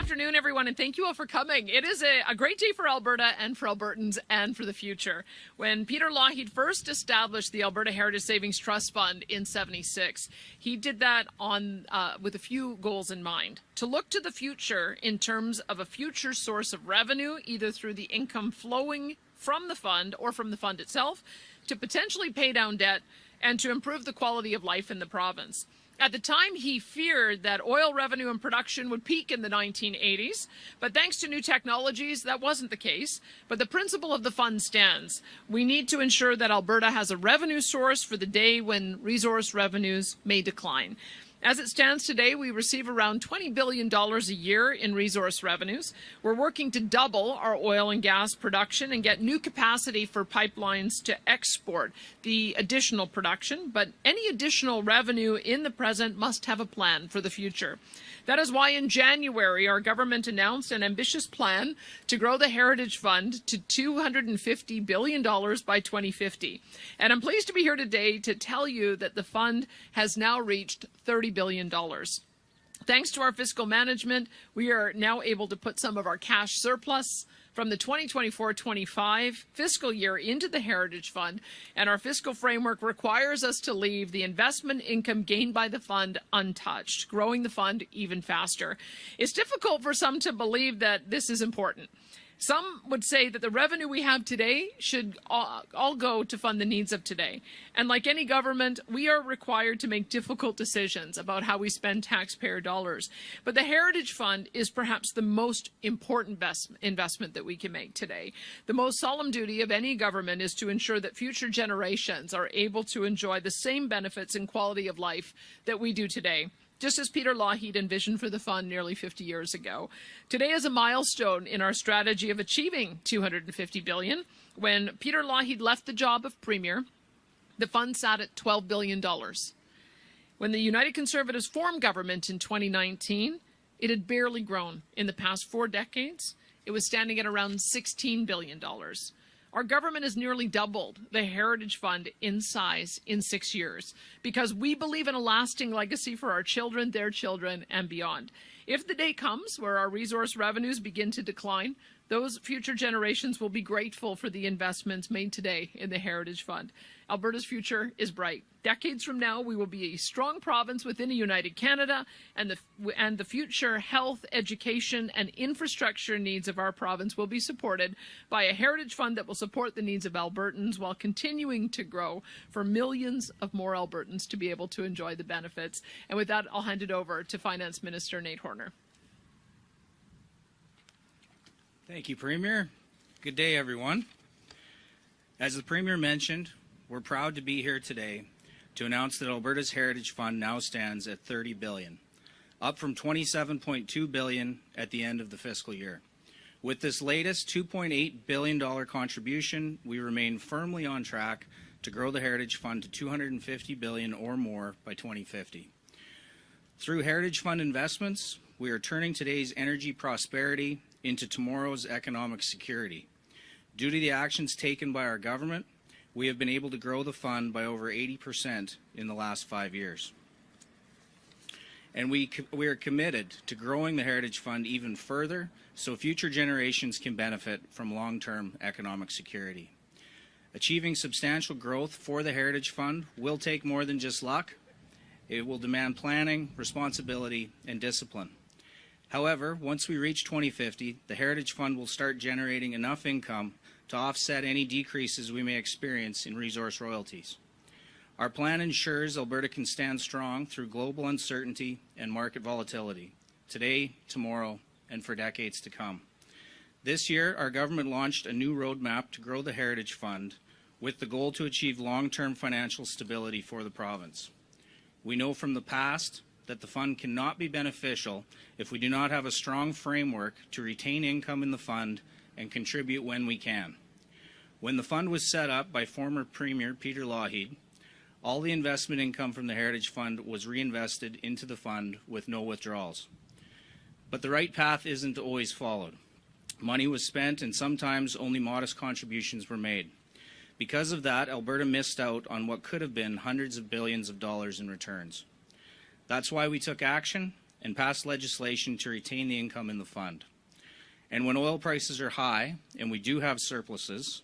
afternoon, everyone, and thank you all for coming. It is a great day for Alberta and for Albertans and for the future. When Peter Lougheed first established the Alberta Heritage Savings Trust Fund in '76, he did that with a few goals in mind. To look to the future in terms of a future source of revenue, either through the income flowing from the fund or from the fund itself, to potentially pay down debt, and to improve the quality of life in the province. At the time, he feared that oil revenue and production would peak in the 1980s, but thanks to new technologies, that wasn't the case. But the principle of the fund stands. We need to ensure that Alberta has a revenue source for the day when resource revenues may decline. As it stands today, we receive around $20 billion a year in resource revenues. We're working to double our oil and gas production and get new capacity for pipelines to export the additional production, but any additional revenue in the present must have a plan for the future. That is why in January, our government announced an ambitious plan to grow the Heritage Fund to $250 billion by 2050. And I'm pleased to be here today to tell you that the fund has now reached $30 billion. Thanks to our fiscal management, we are now able to put some of our cash surplus from the 2024-25 fiscal year into the Heritage Fund, and our fiscal framework requires us to leave the investment income gained by the fund untouched, growing the fund even faster. It's difficult for some to believe that this is important. Some would say that the revenue we have today should all go to fund the needs of today. And like any government, we are required to make difficult decisions about how we spend taxpayer dollars. But the Heritage Fund is perhaps the most important investment that we can make today. The most solemn duty of any government is to ensure that future generations are able to enjoy the same benefits and quality of life that we do today, just as Peter Lougheed envisioned for the fund nearly 50 years ago. Today is a milestone in our strategy of achieving $250 billion. When Peter Lougheed left the job of Premier, the fund sat at $12 billion. When the United Conservatives formed government in 2019, it had barely grown. In the past 4 decades, it was standing at around $16 billion. Our government has nearly doubled the Heritage Fund in size in 6 years because we believe in a lasting legacy for our children, their children, and beyond. If the day comes where our resource revenues begin to decline, those future generations will be grateful for the investments made today in the Heritage Fund. Alberta's future is bright. Decades from now, we will be a strong province within a united Canada, and the future health, education, and infrastructure needs of our province will be supported by a Heritage Fund that will support the needs of Albertans while continuing to grow for millions of more Albertans to be able to enjoy the benefits. And with that, I'll hand it over to Finance Minister Nate Horner. Thank you, Premier. Good day, everyone. As the Premier mentioned, we're proud to be here today to announce that Alberta's Heritage Fund now stands at $30 billion, up from $27.2 billion at the end of the fiscal year. With this latest $2.8 billion contribution, we remain firmly on track to grow the Heritage Fund to $250 billion or more by 2050. Through Heritage Fund investments, we are turning today's energy prosperity into tomorrow's economic security. Due to the actions taken by our government, we have been able to grow the fund by over 80% in the last 5 years. And we are committed to growing the Heritage Fund even further so future generations can benefit from long-term economic security. Achieving substantial growth for the Heritage Fund will take more than just luck. It will demand planning, responsibility, and discipline. However, once we reach 2050, the Heritage Fund will start generating enough income to offset any decreases we may experience in resource royalties. Our plan ensures Alberta can stand strong through global uncertainty and market volatility, today, tomorrow, and for decades to come. This year, our government launched a new roadmap to grow the Heritage Fund with the goal to achieve long-term financial stability for the province. We know from the past that the fund cannot be beneficial if we do not have a strong framework to retain income in the fund and contribute when we can. When the fund was set up by former Premier Peter Lougheed, all the investment income from the Heritage Fund was reinvested into the fund with no withdrawals. But the right path isn't always followed. Money was spent and sometimes only modest contributions were made. Because of that, Alberta missed out on what could have been hundreds of billions of dollars in returns. That's why we took action and passed legislation to retain the income in the fund. And when oil prices are high, and we do have surpluses,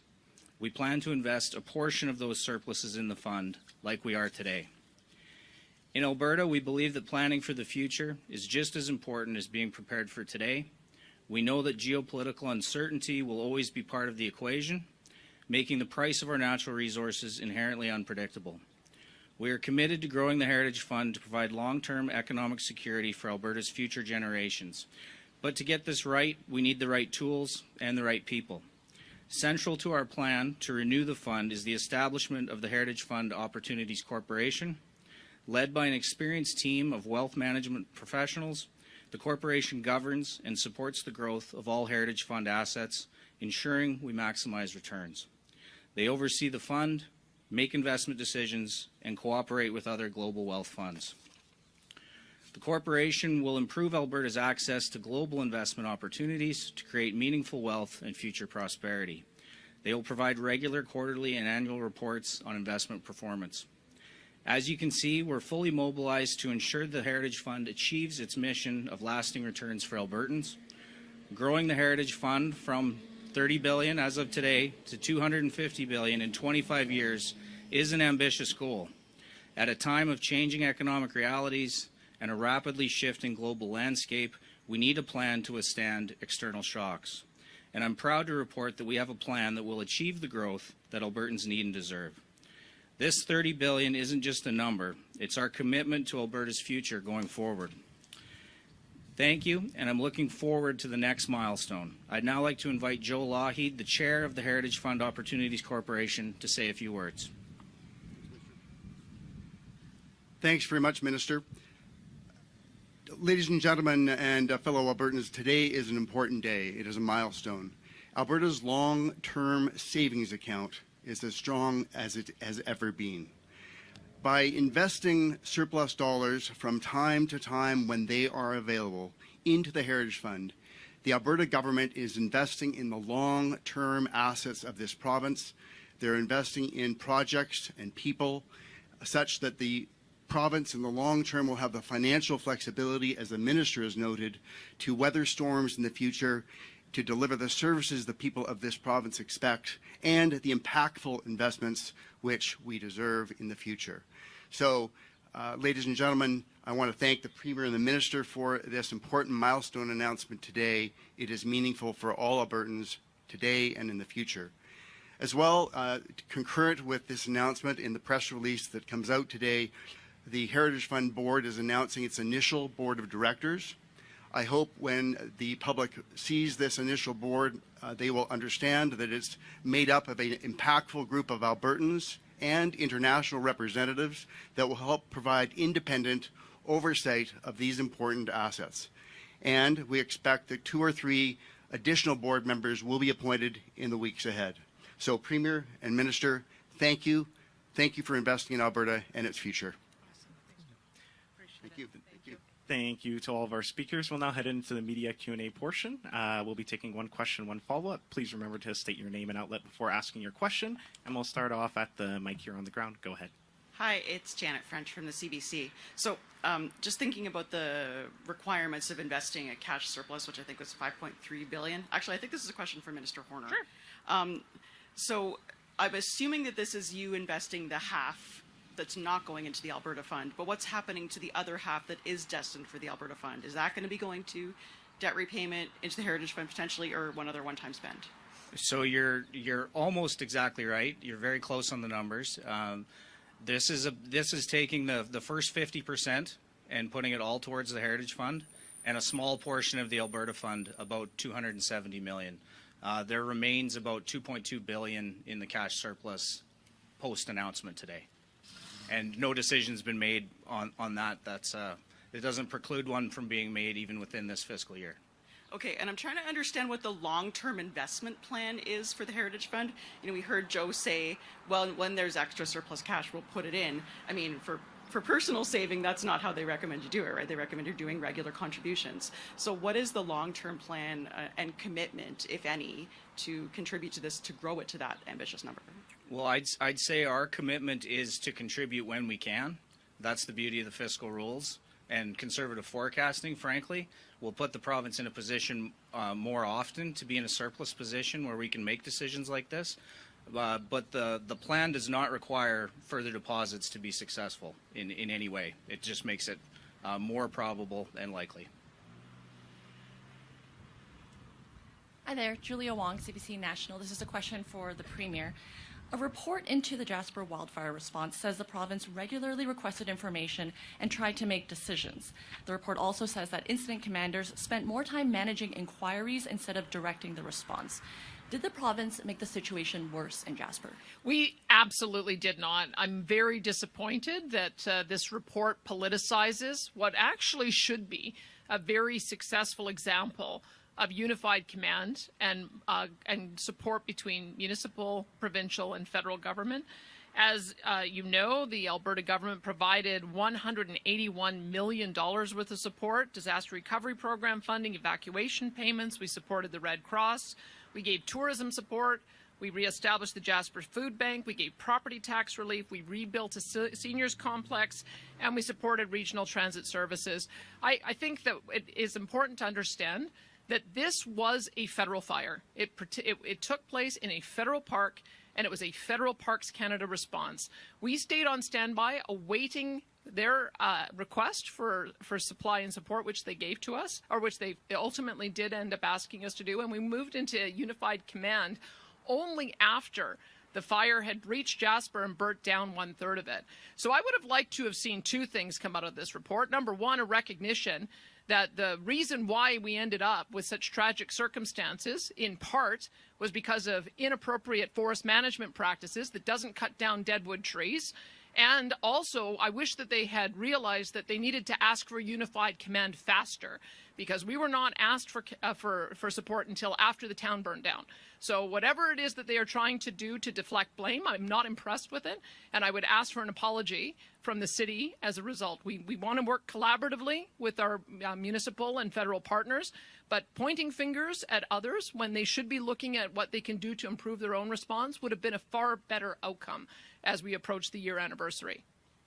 we plan to invest a portion of those surpluses in the fund like we are today. In Alberta, we believe that planning for the future is just as important as being prepared for today. We know that geopolitical uncertainty will always be part of the equation, making the price of our natural resources inherently unpredictable. We are committed to growing the Heritage Fund to provide long-term economic security for Alberta's future generations. But to get this right, we need the right tools and the right people. Central to our plan to renew the fund is the establishment of the Heritage Fund Opportunities Corporation. Led by an experienced team of wealth management professionals, the corporation governs and supports the growth of all Heritage Fund assets, ensuring we maximize returns. They oversee the fund, make investment decisions, and cooperate with other global wealth funds. The corporation will improve Alberta's access to global investment opportunities to create meaningful wealth and future prosperity. They will provide regular quarterly and annual reports on investment performance. As you can see, we're fully mobilized to ensure the Heritage Fund achieves its mission of lasting returns for Albertans. Growing the Heritage Fund from $30 billion as of today to $250 billion in 25 years is an ambitious goal. At a time of changing economic realities and a rapidly shifting global landscape, we need a plan to withstand external shocks. And I'm proud to report that we have a plan that will achieve the growth that Albertans need and deserve. This $30 billion isn't just a number, it's our commitment to Alberta's future going forward. Thank you, and I'm looking forward to the next milestone. I'd now like to invite Joe Lougheed, the Chair of the Heritage Fund Opportunities Corporation, to say a few words. Thanks very much, Minister. Ladies and gentlemen and fellow Albertans, today is an important day. It is a milestone. Alberta's long-term savings account is as strong as it has ever been. By investing surplus dollars from time to time when they are available into the Heritage Fund, the Alberta government is investing in the long-term assets of this province. They're investing in projects and people such that the province in the long term will have the financial flexibility, as the Minister has noted, to weather storms in the future, to deliver the services the people of this province expect, and the impactful investments which we deserve in the future. So, ladies and gentlemen, I want to thank the Premier and the Minister for this important milestone announcement today. It is meaningful for all Albertans today and in the future. As well, concurrent with this announcement in the press release that comes out today, the Heritage Fund Board is announcing its initial Board of Directors. I hope when the public sees this initial board, they will understand that it's made up of an impactful group of Albertans and international representatives that will help provide independent oversight of these important assets. And we expect that 2 or 3 additional board members will be appointed in the weeks ahead. So, Premier and Minister, thank you. Thank you for investing in Alberta and its future. Thank you. Thank you to all of our speakers. We'll now head into the media Q&A portion. We'll be taking one question, one follow-up. Please remember to state your name and outlet before asking your question. And we'll start off at the mic here on the ground. Go ahead. Hi, it's Janet French from the CBC. So just thinking about the requirements of investing a cash surplus, which I think was $5.3 billion. Actually, I think this is a question for Minister Horner. Sure. So I'm assuming that this is you investing the half that's not going into the Alberta Fund, but what's happening to the other half that is destined for the Alberta Fund? Is that going to be going to debt repayment, into the Heritage Fund potentially, or one other one-time spend? So you're almost exactly right. You're very close on the numbers. This is taking the first 50% and putting it all towards the Heritage Fund, and a small portion of the Alberta Fund, about $270 million. There remains about $2.2 billion in the cash surplus post-announcement today. And no decision's been made on that. It doesn't preclude one from being made even within this fiscal year. Okay, and I'm trying to understand what the long-term investment plan is for the Heritage Fund. You know, we heard Joe say, well, when there's extra surplus cash, we'll put it in. I mean, for personal saving, that's not how they recommend you do it, right? They recommend you're doing regular contributions. So what is the long-term plan and commitment, if any, to contribute to this, to grow it to that ambitious number? Well, I'd say our commitment is to contribute when we can. That's the beauty of the fiscal rules. and conservative forecasting, frankly, will put the province in a position more often to be in a surplus position where we can make decisions like this. But the plan does not require further deposits to be successful in any way. It just makes it more probable and likely. Hi there, Julia Wong, CBC National. This is a question for the Premier. A report into the Jasper wildfire response says the province regularly requested information and tried to make decisions. The report also says that incident commanders spent more time managing inquiries instead of directing the response. Did the province make the situation worse in Jasper? We absolutely did not. I'm very disappointed that this report politicizes what actually should be a very successful example of unified command and support between municipal, provincial, and federal government. As you know, the Alberta government provided $181 million worth of support, disaster recovery program funding, evacuation payments. We supported the Red Cross. We gave tourism support. We reestablished the Jasper Food Bank. We gave property tax relief. We rebuilt a seniors complex, and we supported regional transit services. I think that it is important to understand that this was a federal fire. It took place in a federal park, and it was a Federal Parks Canada response. We stayed on standby awaiting their request for supply and support, which they gave to us, or which they ultimately did end up asking us to do, and we moved into unified command only after the fire had reached Jasper and burnt down 1/3 of it. So I would have liked to have seen two things come out of this report. Number one, a recognition that the reason why we ended up with such tragic circumstances, in part, was because of inappropriate forest management practices that doesn't cut down deadwood trees. And also, I wish that they had realized that they needed to ask for unified command faster, because we were not asked for support until after the town burned down. So whatever it is that they are trying to do to deflect blame, I'm not impressed with it, and I would ask for an apology from the city as a result. We want to work collaboratively with our municipal and federal partners, but pointing fingers at others when they should be looking at what they can do to improve their own response would have been a far better outcome as we approach the year anniversary.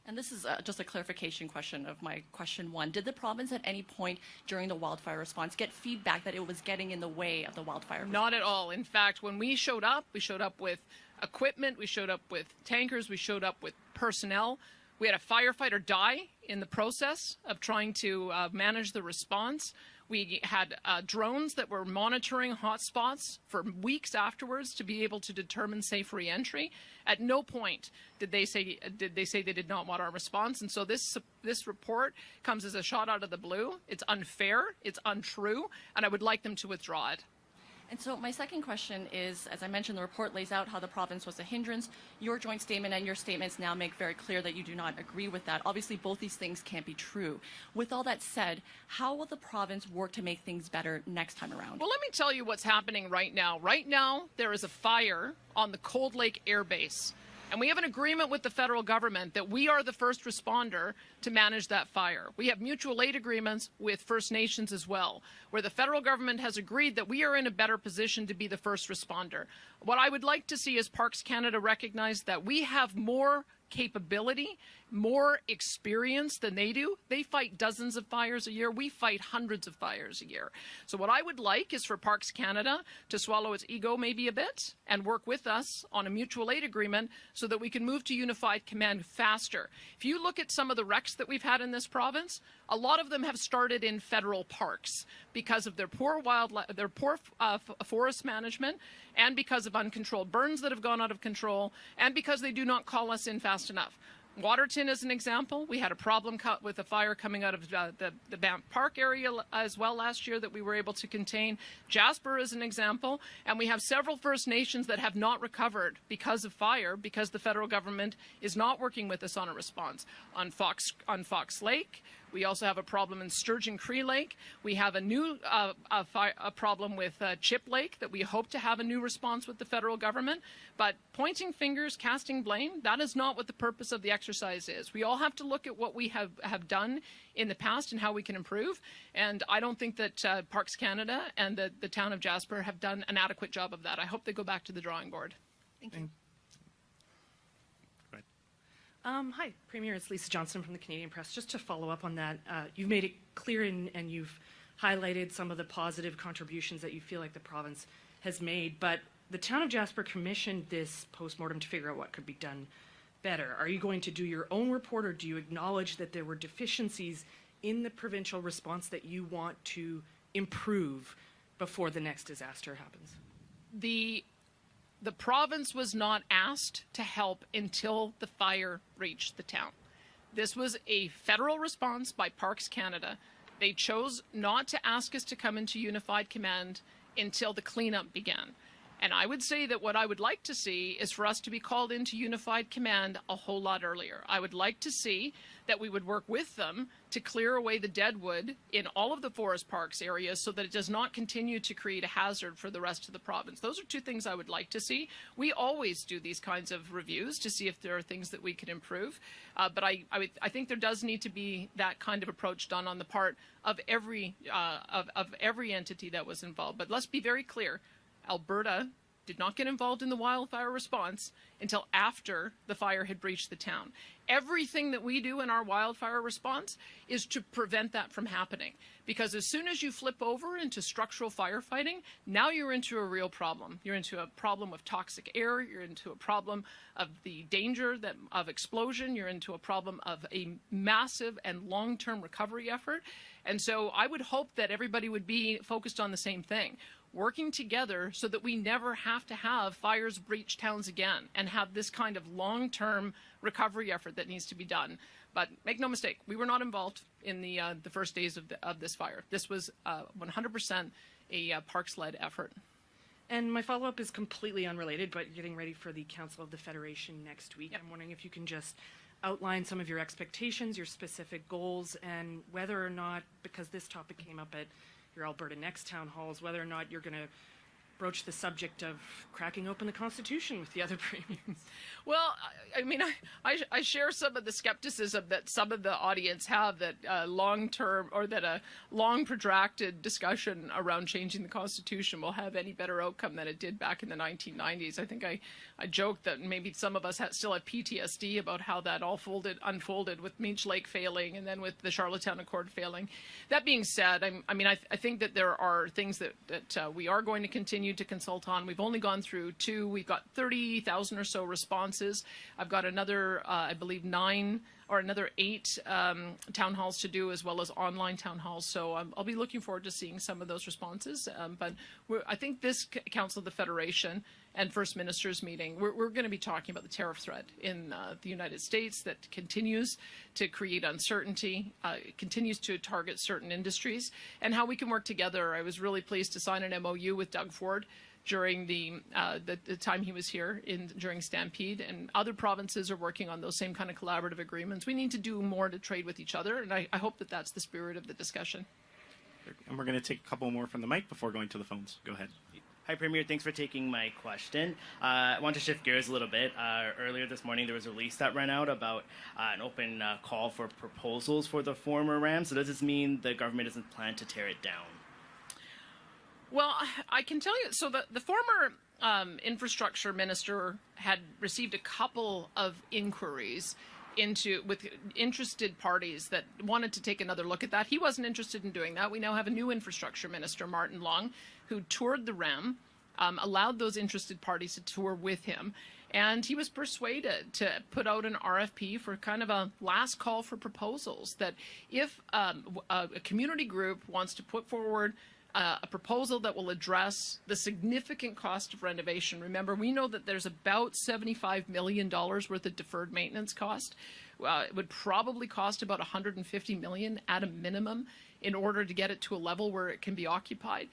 And this is just a clarification question of my question one. Did the province at any point during the wildfire response get feedback that it was getting in the way of the wildfire response? Not at all. In fact, when we showed up with equipment, we showed up with tankers, we showed up with personnel. We had a firefighter die in the process of trying to manage the response. We had drones that were monitoring hotspots for weeks afterwards to be able to determine safe re-entry. At no point did they say they did not want our response. And so this report comes as a shot out of the blue. It's unfair, it's untrue, and I would like them to withdraw it. And so my second question is, as I mentioned, the report lays out how the province was a hindrance. Your joint statement and your statements now make very clear that you do not agree with that. Obviously, both these things can't be true. With all that said, how will the province work to make things better next time around? Well, let me tell you what's happening right now. Right now, there is a fire on the Cold Lake Air Base. And we have an agreement with the federal government that we are the first responder to manage that fire. We have mutual aid agreements with First Nations as well, where the federal government has agreed that we are in a better position to be the first responder. What I would like to see is Parks Canada recognize that we have more capability, more experience than they do. They fight dozens of fires a year. We fight hundreds of fires a year. So what I would like is for Parks Canada to swallow its ego maybe a bit and work with us on a mutual aid agreement so that we can move to unified command faster. If you look at some of the wrecks that we've had in this province, a lot of them have started in federal parks because of their poor forest management, and because of uncontrolled burns that have gone out of control, and because they do not call us in fast enough. Waterton is an example. We had a problem with a fire coming out of the Banff Park area as well last year that we were able to contain. Jasper is an example. And we have several First Nations that have not recovered because of fire, because the federal government is not working with us on a response. On Fox Lake, we also have a problem in Sturgeon Cree Lake. We have a new a problem with Chip Lake that we hope to have a new response with the federal government. But pointing fingers, casting blame, that is not what the purpose of the exercise is. We all have to look at what we have done in the past and how we can improve. And I don't think that Parks Canada and the town of Jasper have done an adequate job of that. I hope they go back to the drawing board. Thank you. Hi, Premier. It's Lisa Johnson from the Canadian Press. Just to follow up on that, you've made it clear and you've highlighted some of the positive contributions that you feel like the province has made, but the town of Jasper commissioned this postmortem to figure out what could be done better. Are you going to do your own report, or do you acknowledge that there were deficiencies in the provincial response that you want to improve before the next disaster happens? The province was not asked to help until the fire reached the town. This was a federal response by Parks Canada. They chose not to ask us to come into Unified Command until the cleanup began. And I would say that what I would like to see is for us to be called into Unified Command a whole lot earlier. I would like to see that we would work with them to clear away the deadwood in all of the forest parks areas so that it does not continue to create a hazard for the rest of the province. Those are two things I would like to see. We always do these kinds of reviews to see if there are things that we can improve. But I think there does need to be that kind of approach done on the part of every entity that was involved. But let's be very clear. Alberta did not get involved in the wildfire response until after the fire had breached the town. Everything that we do in our wildfire response is to prevent that from happening. Because as soon as you flip over into structural firefighting, now you're into a real problem. You're into a problem of toxic air. You're into a problem of the danger of explosion. You're into a problem of a massive and long-term recovery effort. And so I would hope that everybody would be focused on the same thing, working together so that we never have to have fires breach towns again and have this kind of long-term recovery effort that needs to be done. But make no mistake, we were not involved in the first days of this fire. This was 100% a Parks-led effort. And my follow-up is completely unrelated, but getting ready for the Council of the Federation next week. Yep. I'm wondering if you can just outline some of your expectations, your specific goals, and whether or not, because this topic came up at your Alberta Next town halls, whether or not you're going to broach the subject of cracking open the Constitution with the other premiers. Well, I mean, I share some of the skepticism that some of the audience have that long-term or that a long protracted discussion around changing the Constitution will have any better outcome than it did back in the 1990s. I think I joked that maybe some of us still have PTSD about how that all unfolded with Meech Lake failing and then with the Charlottetown Accord failing. That being said, I think that there are things that we are going to continue to consult on. We've only gone through 2. We've got 30,000 or so responses. I've got another, I believe, 9 or another 8 town halls to do, as well as online town halls. So I'll be looking forward to seeing some of those responses. But I think this Council of the Federation and First Ministers meeting, we're going to be talking about the tariff threat in the United States that continues to create uncertainty, continues to target certain industries, and how we can work together. I was really pleased to sign an MOU with Doug Ford during the time he was here during Stampede, and other provinces are working on those same kind of collaborative agreements. We need to do more to trade with each other, and I hope that that's the spirit of the discussion. And we're going to take a couple more from the mic before going to the phones. Go ahead. Hi, Premier. Thanks for taking my question. I want to shift gears a little bit. Earlier this morning, there was a release that ran out about an open call for proposals for the former RAM. So does this mean the government doesn't plan to tear it down? Well, I can tell you, so the former infrastructure minister had received a couple of inquiries with interested parties that wanted to take another look at that. He wasn't interested in doing that. We now have a new infrastructure minister, Martin Long, who toured the REM, allowed those interested parties to tour with him, and he was persuaded to put out an RFP for kind of a last call for proposals, that if a community group wants to put forward a proposal that will address the significant cost of renovation. Remember, we know that there's about $75 million worth of deferred maintenance cost. It would probably cost about $150 million at a minimum in order to get it to a level where it can be occupied.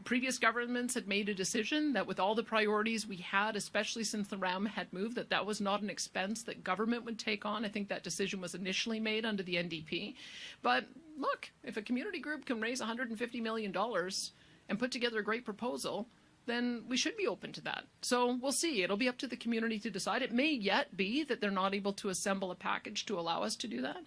Previous governments had made a decision that with all the priorities we had, especially since the RAM had moved, that was not an expense that government would take on. I think that decision was initially made under the NDP. But look, if a community group can raise $150 million and put together a great proposal, then we should be open to that. So we'll see. It'll be up to the community to decide. It may yet be that they're not able to assemble a package to allow us to do that.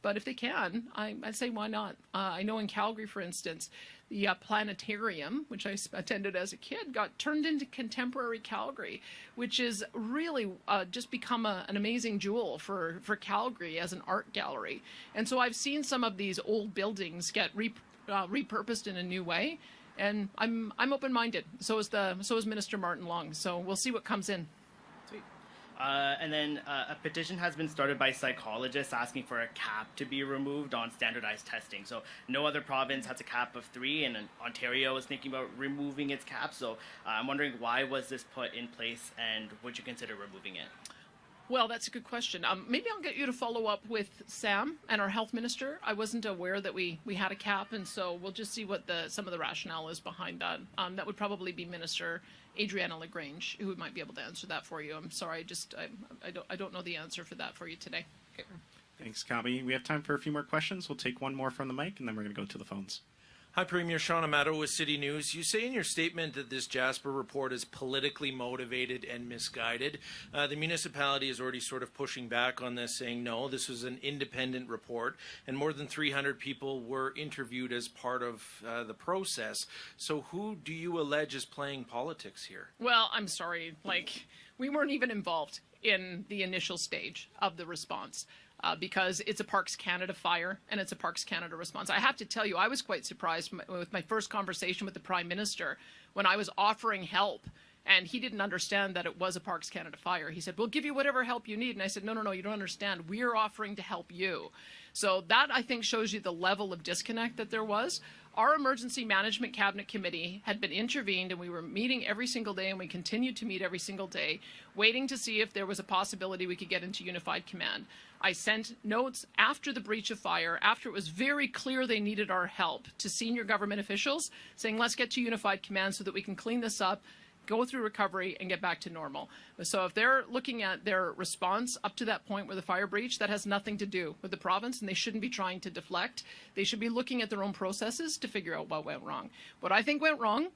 But if they can, I'd say why not? I know in Calgary, for instance, The planetarium, which I attended as a kid, got turned into Contemporary Calgary, which is really just become an amazing jewel for Calgary as an art gallery. And so I've seen some of these old buildings get repurposed in a new way, and I'm open-minded. So is Minister Martin Long. So we'll see what comes in. And then a petition has been started by psychologists asking for a cap to be removed on standardized testing. So no other province has a cap of 3, and Ontario is thinking about removing its cap. So I'm wondering, why was this put in place, and would you consider removing it? Well, that's a good question. Maybe I'll get you to follow up with Sam and our health minister. I wasn't aware that we had a cap, and so we'll just see what some of the rationale is behind that. That would probably be Minister Adriana LaGrange, who might be able to answer that for you. I'm sorry, I don't know the answer for that for you today. Okay. Thanks, Kabi. We have time for a few more questions. We'll take one more from the mic, and then we're going to go to the phones. Hi, Premier. Sean Amato with City News. You say in your statement that this Jasper report is politically motivated and misguided. The municipality is already sort of pushing back on this, saying, no, this was an independent report, and more than 300 people were interviewed as part of the process. So who do you allege is playing politics here? Well, I'm sorry. We weren't even involved in the initial stage of the response. Because it's a Parks Canada fire and it's a Parks Canada response. I have to tell you, I was quite surprised with my first conversation with the Prime Minister when I was offering help, and he didn't understand that it was a Parks Canada fire. He said, we'll give you whatever help you need. And I said, no, you don't understand. We're offering to help you. So that, I think, shows you the level of disconnect that there was. Our Emergency Management Cabinet Committee had been intervened, and we were meeting every single day, and we continued to meet every single day, waiting to see if there was a possibility we could get into unified command. I sent notes after the breach of fire, after it was very clear they needed our help, to senior government officials saying, let's get to unified command so that we can clean this up, go through recovery, and get back to normal. So if they're looking at their response up to that point where the fire breach, that has nothing to do with the province, and they shouldn't be trying to deflect. They should be looking at their own processes to figure out what went wrong. What I think went wrong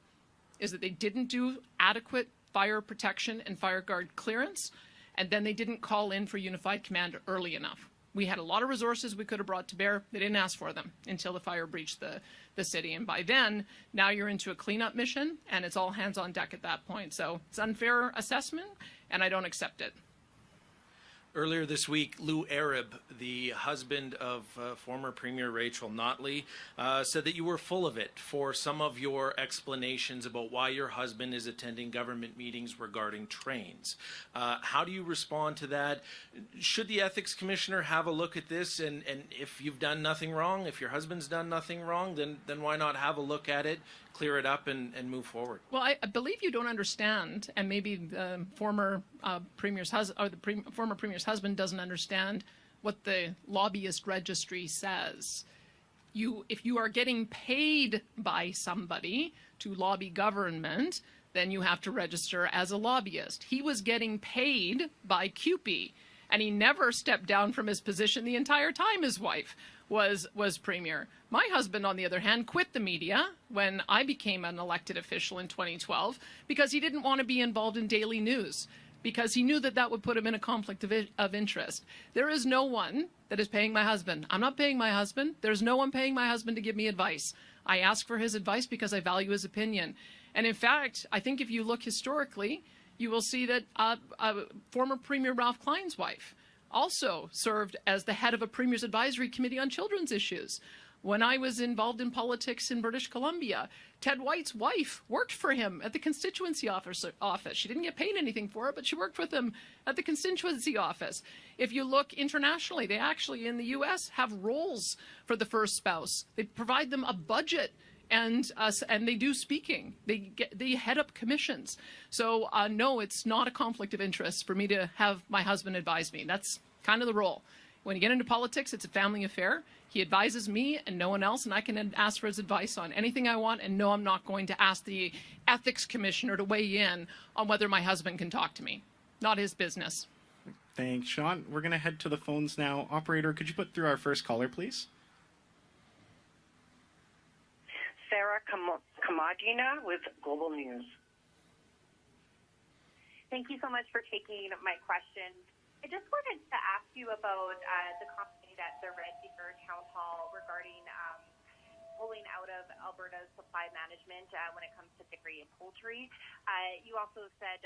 is that they didn't do adequate fire protection and fire guard clearance, and then they didn't call in for unified command early enough. We had a lot of resources we could have brought to bear. They didn't ask for them until the fire breached the city. And by then, now you're into a cleanup mission, and it's all hands on deck at that point. So it's unfair assessment, and I don't accept it. Earlier this week, Lou Arab, the husband of former Premier Rachel Notley, said that you were full of it for some of your explanations about why your husband is attending government meetings regarding trains. How do you respond to that? Should the Ethics Commissioner have a look at this? And if you've done nothing wrong, if your husband's done nothing wrong, then why not have a look at it, clear it up, and move forward? Well, I believe you don't understand, and maybe the former Premier's former Premier's husband doesn't understand what the lobbyist registry says. If you are getting paid by somebody to lobby government, then you have to register as a lobbyist. He was getting paid by CUPE, and he never stepped down from his position the entire time his wife was Premier. My husband, on the other hand, quit the media when I became an elected official in 2012 because he didn't want to be involved in daily news, because he knew that would put him in a conflict of interest. There is no one that is paying my husband. I'm not paying my husband. There's no one paying my husband to give me advice. I ask for his advice because I value his opinion. And in fact, I think if you look historically, you will see that former Premier Ralph Klein's wife also served as the head of a Premier's Advisory Committee on Children's Issues. When I was involved in politics in British Columbia, Ted White's wife worked for him at the constituency office. She didn't get paid anything for it, but she worked with him at the constituency office. If you look internationally, they actually, in the U.S., have roles for the first spouse. They provide them a budget, and they do speaking. They head up commissions. So no, it's not a conflict of interest for me to have my husband advise me. That's kind of the role. When you get into politics, it's a family affair. He advises me and no one else, and I can ask for his advice on anything I want, and no, I'm not going to ask the Ethics Commissioner to weigh in on whether my husband can talk to me. Not his business. Thanks, Sean. We're going to head to the phones now. Operator, could you put through our first caller, please? Sarah Kamadina with Global News. Thank you so much for taking my question. I just wanted to ask you about the complaint at the Red Deer Town Hall regarding pulling out of Alberta's supply management when it comes to dairy and poultry. You also said,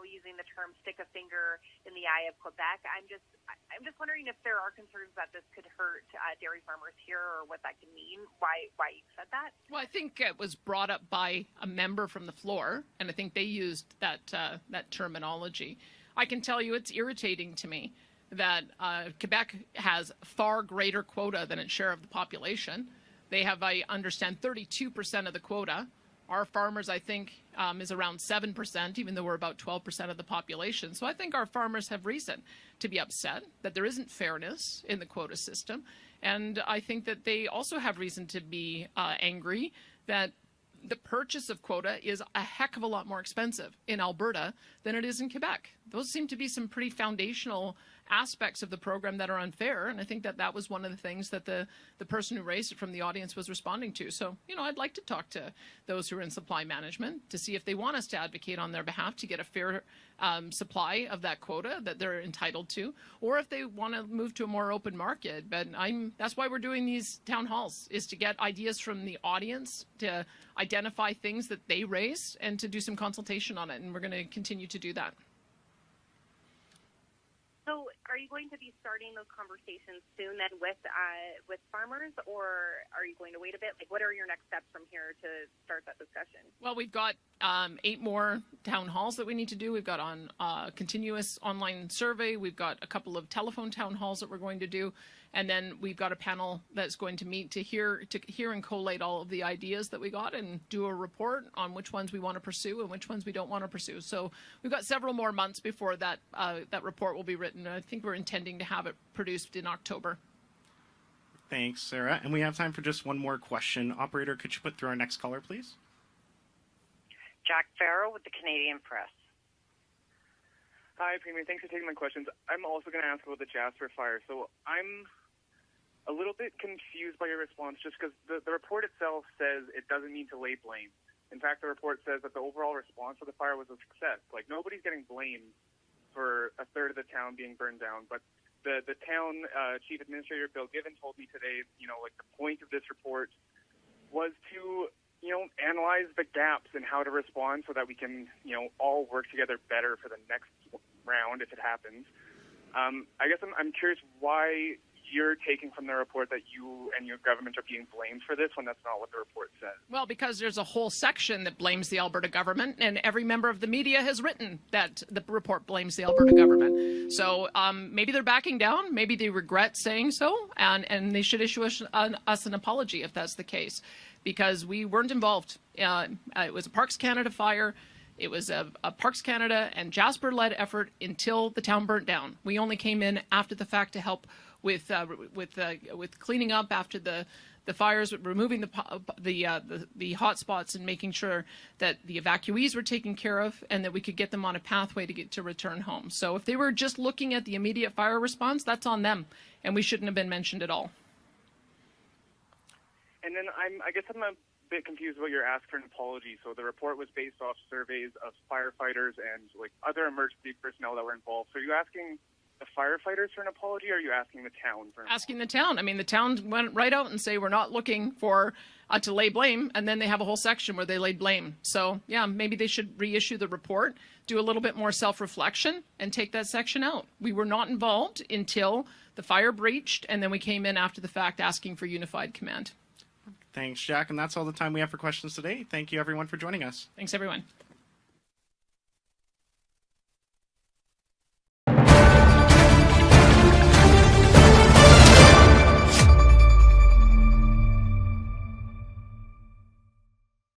using the term "stick a finger in the eye of Quebec." I'm just wondering if there are concerns that this could hurt dairy farmers here, or what that could mean. Why you said that? Well, I think it was brought up by a member from the floor, and I think they used that terminology. I can tell you it's irritating to me that Quebec has far greater quota than its share of the population. They have, I understand, 32% of the quota. Our farmers, I think, is around 7%, even though we're about 12% of the population. So I think our farmers have reason to be upset that there isn't fairness in the quota system. And I think that they also have reason to be angry that the purchase of quota is a heck of a lot more expensive in Alberta than it is in Quebec. Those seem to be some pretty foundational aspects of the program that are unfair, and I think that was one of the things that the person who raised it from the audience was responding to. So, I'd like to talk to those who are in supply management to see if they want us to advocate on their behalf to get a fair supply of that quota that they're entitled to, or if they want to move to a more open market. But that's why we're doing these town halls, is to get ideas from the audience, to identify things that they raise, and to do some consultation on it, and we're going to continue to do that. So are you going to be starting those conversations soon then with farmers, or are you going to wait a bit? Like, what are your next steps from here to start that discussion? Well, we've got 8 more town halls that we need to do. We've got on continuous online survey. We've got a couple of telephone town halls that we're going to do. And then we've got a panel that's going to meet to hear and collate all of the ideas that we got and do a report on which ones we want to pursue and which ones we don't want to pursue. So we've got several more months before that report will be written. I think we're intending to have it produced in October. Thanks, Sarah. And we have time for just one more question. Operator, could you put through our next caller, please? Jack Farrow with the Canadian Press. Hi, Premier. Thanks for taking my questions. I'm also going to ask about the Jasper fire. So I'm a little bit confused by your response, just because the report itself says it doesn't need to lay blame. In fact, the report says that the overall response to the fire was a success. Like, nobody's getting blamed for a third of the town being burned down. But the town chief administrator, Bill Given, told me today, the point of this report was to analyze the gaps in how to respond so that we can, all work together better for the next round if it happens. I guess I'm curious why you're taking from the report that you and your government are being blamed for this when that's not what the report says. Well, because there's a whole section that blames the Alberta government, and every member of the media has written that the report blames the Alberta government. So maybe they're backing down, maybe they regret saying so, and they should issue us an apology if that's the case, because we weren't involved. It was a Parks Canada fire. It was a Parks Canada and Jasper-led effort until the town burnt down. We only came in after the fact to help with cleaning up after the fires, removing the hot spots, and making sure that the evacuees were taken care of and that we could get them on a pathway to return home. So if they were just looking at the immediate fire response, that's on them, and we shouldn't have been mentioned at all. And then I guess I'm a bit confused about your ask for an apology. So the report was based off surveys of firefighters and other emergency personnel that were involved. So are you asking the firefighters for an apology, or are you asking the town for an apology? Asking the town. I mean, the town went right out and say we're not looking for to lay blame, and then they have a whole section where they laid blame. So yeah, maybe they should reissue the report, do a little bit more self-reflection, and take that section out. We were not involved until the fire breached, and then we came in after the fact asking for unified command. Thanks, Jack. And that's all the time we have for questions today. Thank you, everyone, for joining us. Thanks, everyone.